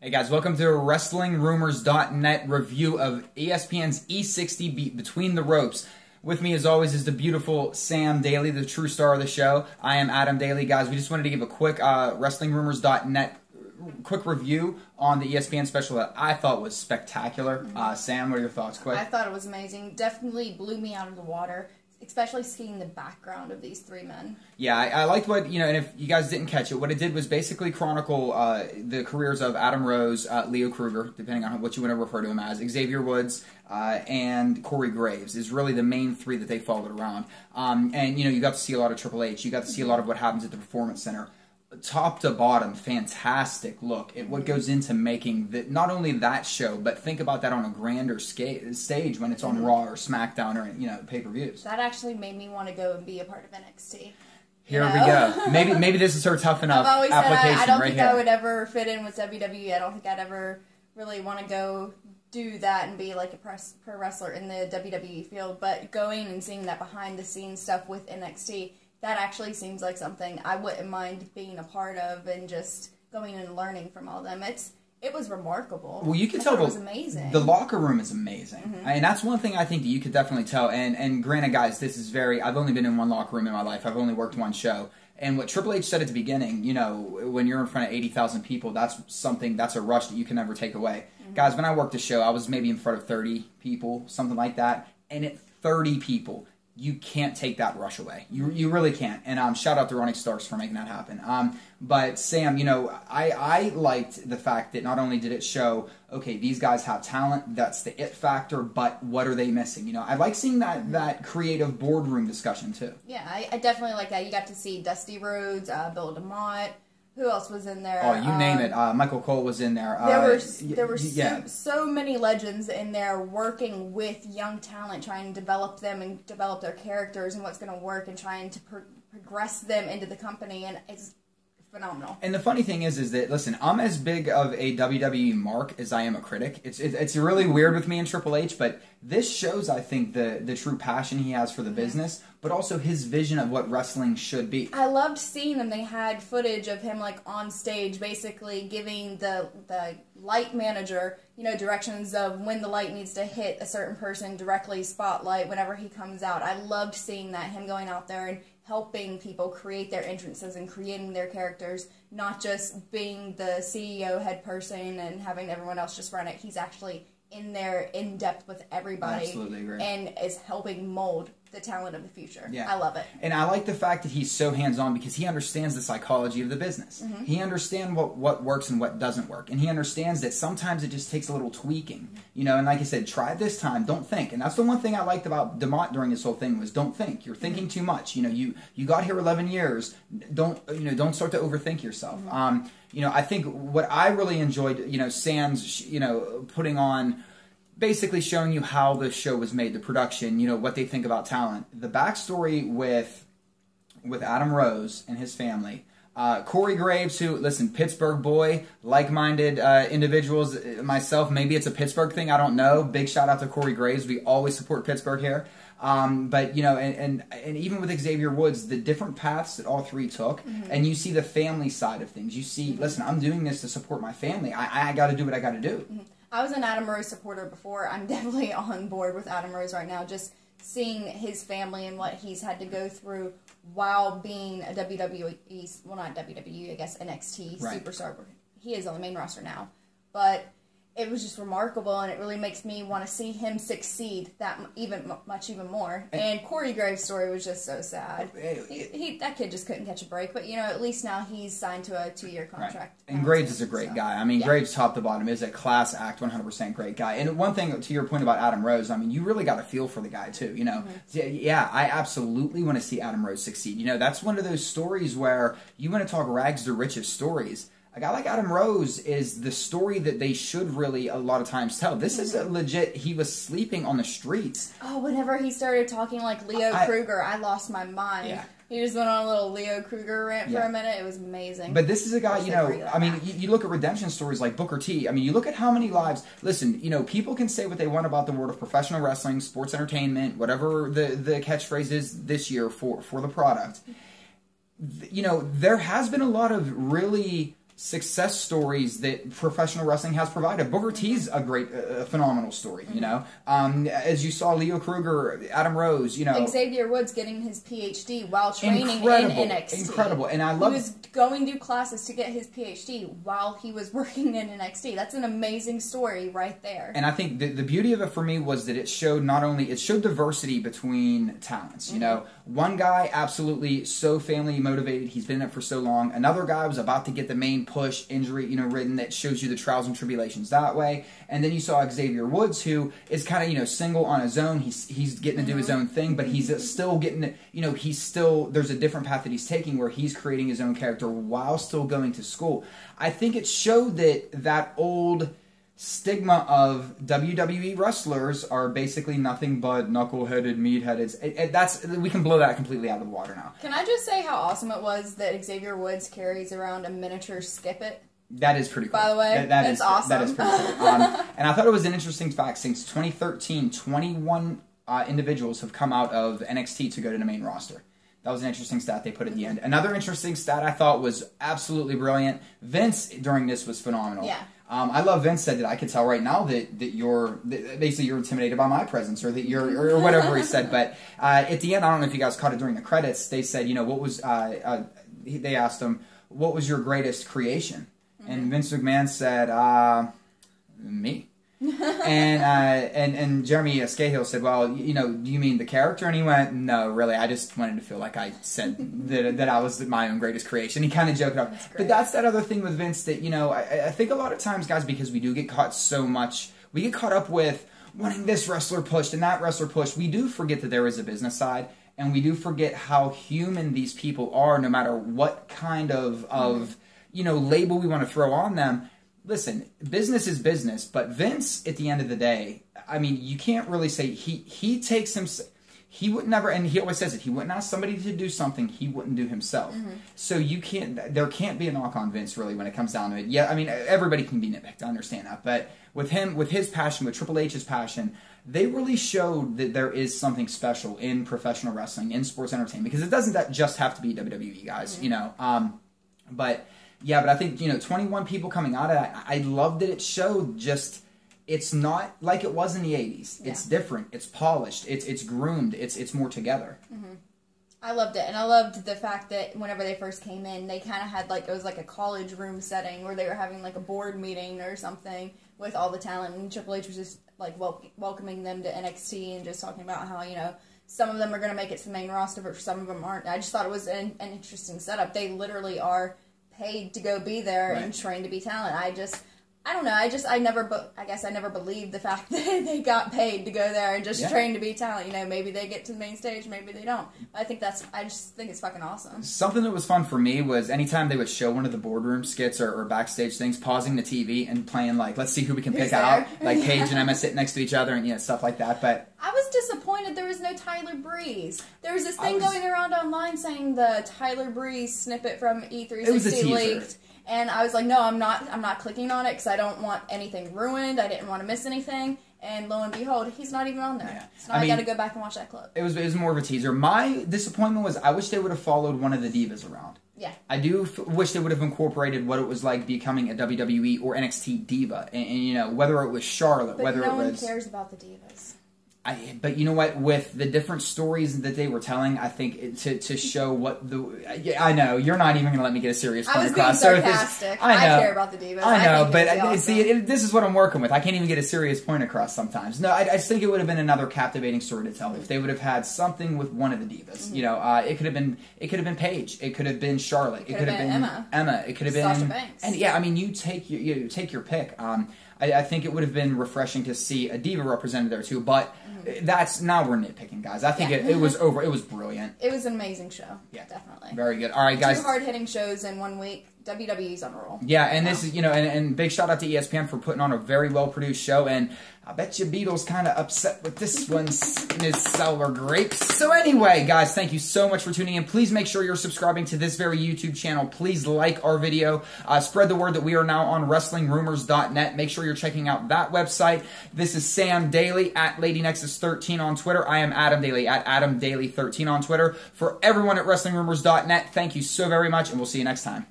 Hey guys, welcome to a WrestlingRumors.net review of ESPN's E60 Beat Between the Ropes. With me as always is the beautiful Sam Daley, the true star of the show. I am Adam Daley. Guys, we just wanted to give a quick WrestlingRumors.net quick review on the ESPN special that I thought was spectacular. Sam, what are your thoughts? Quick. I thought it was amazing. Definitely blew me out of the water, especially seeing the background of these three men. Yeah, I liked what, and if you guys didn't catch it, what it did was basically chronicle the careers of Adam Rose, Leo Kruger, depending on what you want to refer to him as, Xavier Woods, and Corey Graves is really the main three that they followed around. And, you got to see a lot of Triple H. You got to see a lot of what happens at the Performance Center. Top to bottom, fantastic look at what goes into making not only that show, but think about that on a grander stage when it's on Raw or SmackDown or pay-per-views. That actually made me want to go and be a part of NXT. Here we go. Maybe this is her tough enough I've always application. Said I don't right think here. I would ever fit in with WWE. I don't think I'd ever really want to go do that and be like a pro wrestler in the WWE field. But going and seeing that behind-the-scenes stuff with NXT, that actually seems like something I wouldn't mind being a part of and just going and learning from all of them. It was remarkable. Well, you can tell it was amazing. The locker room is amazing. And that's one thing I think that you could definitely tell. And granted, guys, this is I've only been in one locker room in my life. I've only worked one show. And what Triple H said at the beginning, when you're in front of 80,000 people, that's a rush that you can never take away. Guys, when I worked a show, I was maybe in front of 30 people, something like that. And at 30 people, you can't take that rush away. You really can't. And shout out to Ronnie Starks for making that happen. But Sam, I liked the fact that not only did it show, okay, these guys have talent, that's the it factor, but what are they missing? I like seeing that creative boardroom discussion too. Yeah, I definitely like that. You got to see Dusty Rhodes, Bill DeMott. Who else was in there? Oh, you name it. Michael Cole was in there. There were so many legends in there working with young talent, trying to develop them and develop their characters and what's going to work and trying to progress them into the company, and it's phenomenal. And the funny thing is that, listen, I'm as big of a WWE mark as I am a critic. It's really weird with me and Triple H, but this shows, I think, the true passion he has for the business, but also his vision of what wrestling should be. I loved seeing them. They had footage of him on stage, basically giving the light manager, directions of when the light needs to hit a certain person directly, spotlight, whenever he comes out. I loved seeing that, him going out there and helping people create their entrances and creating their characters, not just being the CEO head person and having everyone else just run it. He's actually in there in depth with everybody. Absolutely agree. And is helping mold the talent of the future. Yeah. I love it. And I like the fact that he's so hands-on because he understands the psychology of the business. He understands what works and what doesn't work. And he understands that sometimes it just takes a little tweaking. And like I said, try it this time, don't think. And that's the one thing I liked about DeMott during this whole thing was don't think. You're thinking too much. You got here 11 years. Don't start to overthink yourself. I think what I really enjoyed, Sam's, putting on, basically showing you how the show was made, the production, what they think about talent. The backstory with Adam Rose and his family. Corey Graves, who, listen, Pittsburgh boy, like-minded individuals, myself, maybe it's a Pittsburgh thing, I don't know. Big shout out to Corey Graves. We always support Pittsburgh here. But, and even with Xavier Woods, the different paths that all three took, and you see the family side of things. You see, listen, I'm doing this to support my family. I got to do what I got to do. I was an Adam Rose supporter before. I'm definitely on board with Adam Rose right now. Just seeing his family and what he's had to go through while being a WWE, well, not WWE, I guess NXT superstar. He is on the main roster now. But it was just remarkable, and it really makes me want to see him succeed that even more. And Corey Graves' story was just so sad. That kid just couldn't catch a break, but at least now he's signed to a 2-year contract. Right. And Graves is a great guy. I mean, Graves, top to bottom, is a class act, 100% great guy. And one thing to your point about Adam Rose, I mean, you really got to feel for the guy too. Yeah, I absolutely want to see Adam Rose succeed. That's one of those stories where you want to talk rags to riches stories. A guy like Adam Rose is the story that they should really a lot of times tell. This is a legit, he was sleeping on the streets. Oh, whenever he started talking like Leo Kruger, I lost my mind. Yeah. He just went on a little Leo Kruger rant for a minute. It was amazing. But this is a guy, I mean, you look at redemption stories like Booker T. I mean, you look at how many lives. Listen, people can say what they want about the world of professional wrestling, sports entertainment, whatever the catchphrase is this year for the product. There has been a lot of really success stories that professional wrestling has provided. Booker T's a great, phenomenal story, you know. As you saw, Leo Kruger, Adam Rose, you know. Xavier Woods getting his PhD while training in NXT. Incredible. And I love... He was going to classes to get his PhD while he was working in NXT. That's an amazing story right there. And I think the beauty of it for me was that it showed not only... It showed diversity between talents, you know. One guy, absolutely so family motivated. He's been in it for so long. Another guy was about to get the main push, injury, you know, ridden, that shows you the trials and tribulations that way. And then you saw Xavier Woods, who is kind of, you know, single on his own. He's getting to do his own thing, but he's still getting, you know, there's a different path that he's taking where he's creating his own character while still going to school. I think it showed that old stigma of WWE wrestlers are basically nothing but knuckle-headed, meat-headed. We can blow that completely out of the water now. Can I just say how awesome it was that Xavier Woods carries around a miniature Skip It? That is pretty cool. By the way, that's awesome. That is pretty cool. And I thought it was an interesting fact. Since 2013, 21 individuals have come out of NXT to go to the main roster. That was an interesting stat they put at the end. Another interesting stat I thought was absolutely brilliant. Vince, during this, was phenomenal. Yeah. I love Vince said that I could tell right now that basically you're intimidated by my presence, or that or whatever he said. But at the end, I don't know if you guys caught it during the credits, they said, you know, what was, they asked him, what was your greatest creation? And Vince McMahon said, me. and Jeremy Scahill said, well, you know, do you mean the character? And he went, no, really, I just wanted to feel like I said that I was my own greatest creation. He kind of joked off. But that's that other thing with Vince that, you know, I think a lot of times, guys, because we do get caught so much, we get caught up with wanting this wrestler pushed and that wrestler pushed. We do forget that there is a business side, and we do forget how human these people are, no matter what kind of you know, label we want to throw on them. Listen, business is business, but Vince, at the end of the day, I mean, you can't really say he takes him. He would never, and he always says it. He wouldn't ask somebody to do something he wouldn't do himself. So you can't. There can't be a knock on Vince really when it comes down to it. Yeah, I mean, everybody can be nitpicked. I understand that, but with him, with his passion, with Triple H's passion, they really showed that there is something special in professional wrestling, in sports entertainment, because it doesn't just have to be WWE, guys. You know, but. Yeah, but I think, you know, 21 people coming out of that, I love that it showed just, it's not like it was in the 80s. Yeah. It's different. It's polished. It's groomed. It's more together. I loved it. And I loved the fact that whenever they first came in, they kind of had like, it was like a college room setting where they were having like a board meeting or something with all the talent. And Triple H was just like welcoming them to NXT and just talking about how, you know, some of them are going to make it to the main roster, but some of them aren't. I just thought it was an interesting setup. They literally are paid to go be there and trained to be talent. I don't know. I guess I never believed the fact that they got paid to go there and just trained to be talent. You know, maybe they get to the main stage, maybe they don't. I just think it's fucking awesome. Something that was fun for me was anytime they would show one of the boardroom skits or backstage things, pausing the TV and playing like, let's see who we can pick out. Like Paige and Emma sitting next to each other and stuff like that. But I was disappointed there was no Tyler Breeze. There was this thing going around online saying the Tyler Breeze snippet from E360 leaked. And I was like, no, I'm not clicking on it because I don't want anything ruined. I didn't want to miss anything. And lo and behold, he's not even on there. Yeah. So now I got to go back and watch that clip. It was more of a teaser. My disappointment was I wish they would have followed one of the divas around. Yeah. I do wish they would have incorporated what it was like becoming a WWE or NXT diva. And you know, whether it was Charlotte, but whether no it was... one cares about the divas. But you know what? With the different stories that they were telling, I think to show what the... Yeah, I know. You're not even going to let me get a serious point across. I was being sarcastic. I care about the divas. I know, but awesome. This is what I'm working with. I can't even get a serious point across sometimes. No, I just think it would have been another captivating story to tell if they would have had something with one of the divas. You know, it could have been Paige. It could have been Charlotte. It could have been Emma. It could have been Sasha Banks. And yeah, I mean, you take your pick. I think it would have been refreshing to see a diva represented there too, but now we're nitpicking, guys. I think it was over. It was brilliant. It was an amazing show. Yeah, definitely. Very good. All right, guys. 2 hard-hitting shows in 1 week. WWE's on a roll. Yeah, and this is, you know, and big shout out to ESPN for putting on a very well-produced show, and I bet you Beatles kind of upset with this one's Ms. Sour Grapes. So anyway, guys, thank you so much for tuning in. Please make sure you're subscribing to this very YouTube channel. Please like our video. Spread the word that we are now on WrestlingRumors.net. Make sure you're checking out that website. This is Sam Daley at LadyNexus13 on Twitter. I am Adam Daley at AdamDaley13 on Twitter. For everyone at WrestlingRumors.net, thank you so very much, and we'll see you next time.